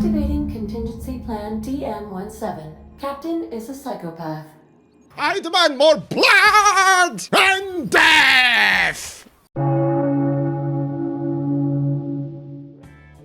Activating Contingency Plan DM-17. Captain is a psychopath. I demand more blood and death!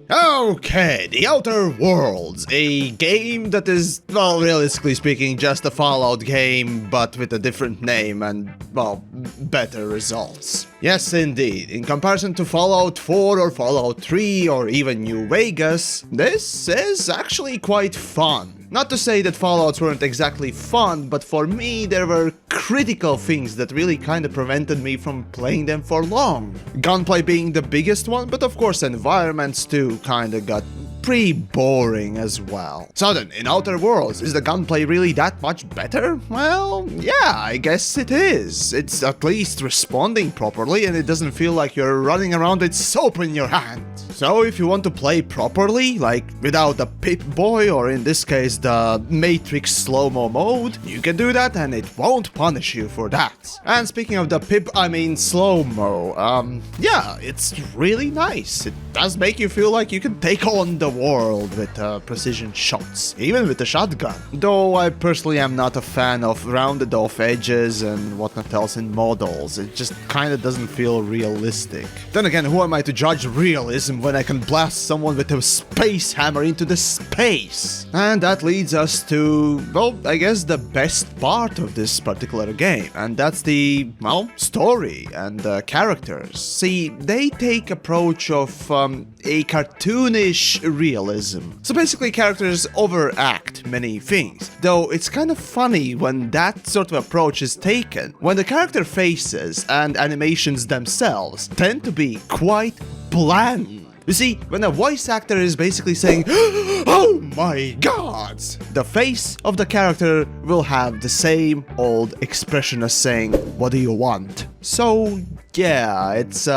Okay, The Outer Worlds, a game that is, well, realistically speaking, just a Fallout game, but with a different name and, well, better results. Yes, indeed. In comparison to Fallout 4 or Fallout 3 or even New Vegas, this is actually quite fun. Not to say that Fallouts weren't exactly fun, but for me there were critical things that really kinda prevented me from playing them for long. Gunplay being the biggest one, but of course environments too kinda got pretty boring as well. So then, in Outer Worlds, is the gunplay really that much better? Well, yeah, I guess it is. It's at least responding properly and it doesn't feel like you're running around with soap in your hand. So if you want to play properly, like without the Pip-Boy or in this case the Matrix slow-mo mode, you can do that and it won't punish you for that. And speaking of the Pip, I mean slow-mo, yeah, it's really nice. It does make you feel like you can take on the world with precision shots, even with the shotgun. Though I personally am not a fan of rounded off edges and whatnot else in models, it just kinda doesn't feel realistic. Then again, who am I to judge realism when I can blast someone with a space hammer into the space? And that leads us to, well, I guess the best part of this particular game, and that's the, well, story and the characters. See, they take approach of a cartoonish realism. So basically characters overact many things, though it's kind of funny when that sort of approach is taken, when the character faces and animations themselves tend to be quite bland. You see, when a voice actor is basically saying, "Oh my god," the face of the character will have the same old expression as saying, "What do you want?" So yeah, it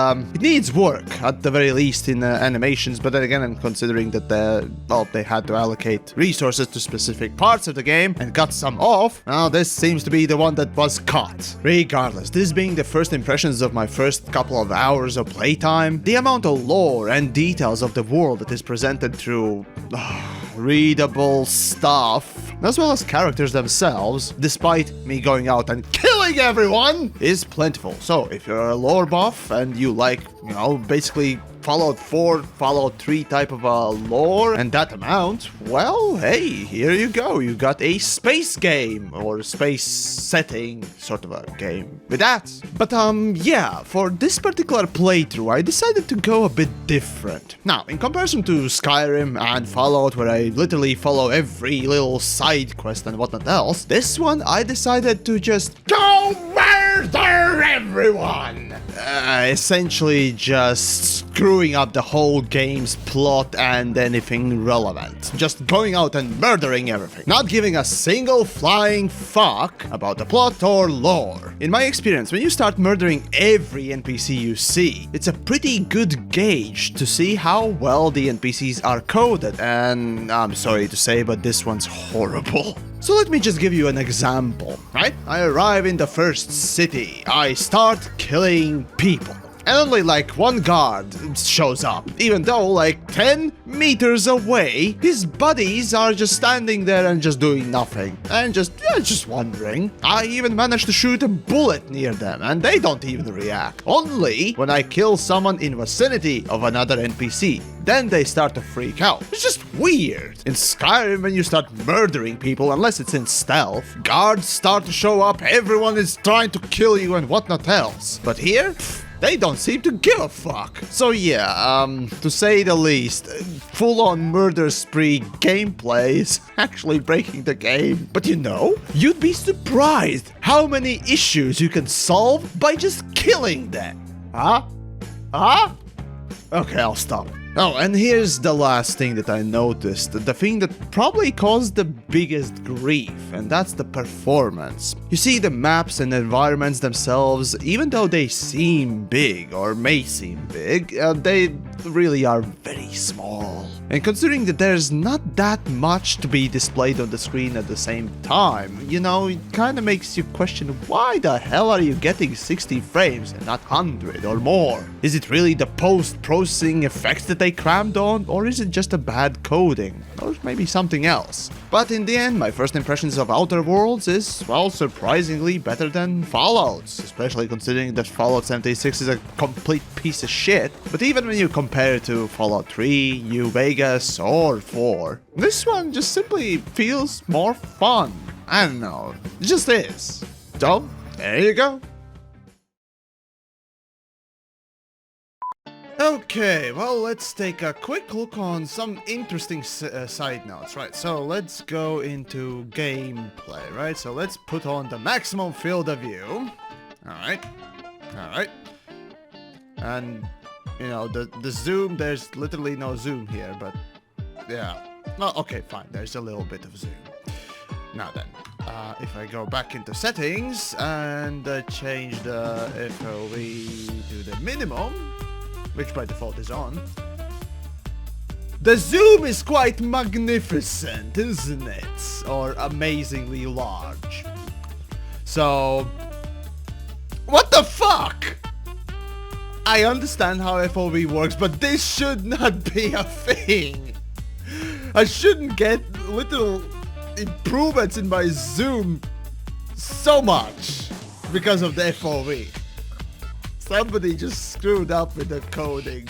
needs work at the very least in animations, but then again, I'm considering that they had to allocate resources to specific parts of the game and cut some off. Now this seems to be the one that was cut. Regardless, this being the first impressions of my first couple of hours of playtime, the amount of lore and details of the world that is presented through readable stuff, as well as characters themselves, despite me going out and killing everyone, is plentiful. So if you're a lore buff and you like, you know, basically Fallout 4, Fallout 3 type of lore and that amount, well, hey, here you go. You got a space game or space setting sort of a game with that. But yeah, for this particular playthrough, I decided to go a bit different. Now, in comparison to Skyrim and Fallout, where I literally follow every little side quest and whatnot else, this one I decided to just go murder everyone! Essentially just screwing up the whole game's plot and anything relevant. Just going out and murdering everything. Not giving a single flying fuck about the plot or lore. In my experience, when you start murdering every NPC you see, it's a pretty good gauge to see how well the NPCs are coded, and I'm sorry to say, but this one's horrible. So let me just give you an example, right? I arrive in the first city, I start killing people, and only like one guard shows up, even though like 10 meters away, his buddies are just standing there and just doing nothing, and just wondering. I even managed to shoot a bullet near them, and they don't even react. Only when I kill someone in vicinity of another NPC, then they start to freak out. It's just weird. In Skyrim, when you start murdering people, unless it's in stealth, guards start to show up, everyone is trying to kill you and whatnot else. But here, they don't seem to give a fuck. So yeah, to say the least, full-on murder spree gameplay is actually breaking the game. But you know, you'd be surprised how many issues you can solve by just killing them. Huh? Huh? Okay, I'll stop. Oh, and here's the last thing that I noticed, the thing that probably caused the biggest grief, and that's the performance. You see, the maps and environments themselves, even though they seem big, or may seem big, they really are very small. And considering that there's not that much to be displayed on the screen at the same time, you know, it kinda makes you question why the hell are you getting 60 frames and not 100 or more? Is it really the post-processing effects that they crammed on, or is it just a bad coding? Or maybe something else? But in the end, my first impressions of Outer Worlds is, well, surprisingly better than Fallout's, especially considering that Fallout 76 is a complete piece of shit. But even when you compare it to Fallout 3, New Vegas, or 4, this one just simply feels more fun. I don't know, it just is. So, there you go. Okay, well, let's take a quick look on some interesting side notes, right? So let's go into gameplay, right? So let's put on the maximum field of view. Alright. And, you know, the zoom, there's literally no zoom here, but yeah. Well, okay, fine, there's a little bit of zoom. Now then, if I go back into settings and change the FOV to the minimum, which by default is on, the zoom is quite magnificent, isn't it? Or amazingly large. So, what the fuck? I understand how FOV works, but this should not be a thing. I shouldn't get little improvements in my zoom so much because of the FOV. Somebody just screwed up with the coding.